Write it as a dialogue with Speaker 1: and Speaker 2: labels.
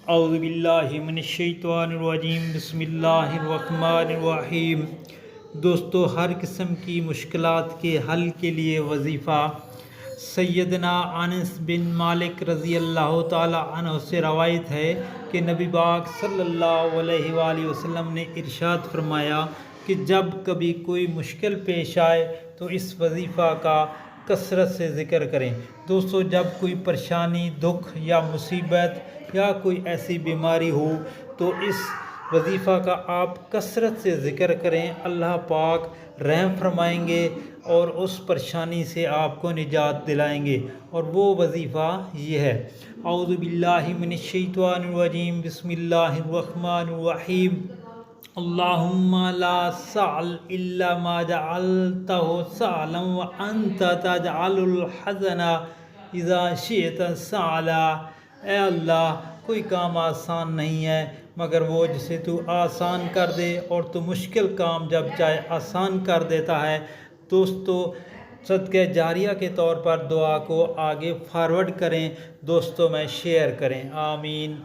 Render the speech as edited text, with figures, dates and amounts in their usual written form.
Speaker 1: औज़ुबिल्लाहि मिनश्शैतानिर्रजीम बिस्मिल्लाहिर्रहमानिर्रहीम। दोस्तों, हर किस्म की मुश्किलात के हल के लिए वजीफ़ा सैयदना अनस बिन मालिक रज़ी अल्लाह ताला अन्हु से रवायत है कि नबी पाक सल्लल्लाहु अलैहि वसल्लम ने इरशाद फरमाया कि जब कभी कोई मुश्किल पेश आए तो इस वजीफ़ा का कसरत से ज़िक्र करें। दोस्तों, जब कोई परेशानी, दुख या मुसीबत या कोई ऐसी बीमारी हो तो इस वजीफ़ा का आप कसरत से ज़िक्र करें। अल्लाह पाक रहम फरमाएंगे और उस परेशानी से आपको निजात दिलाएंगे। और वो वजीफ़ा ये है, औज़ु बिल्लाहि मिनश्शैतानिर्रजीम बिस्मिल्लाहिर्रहमानिर्रहीम। अल्लाहुम्मा ला सअल इल्ला मा जअलतहु सअलन व अंत तजअलुल हज़ना इज़ा शिअता सअला। ए अल्लाह, कोई काम आसान नहीं है मगर वो जिसे तू आसान कर दे, और तू मुश्किल काम जब चाहे आसान कर देता है। दोस्तों, सदक़े जारिया के तौर पर दुआ को आगे फॉरवर्ड करें, दोस्तों में शेयर करें। आमीन।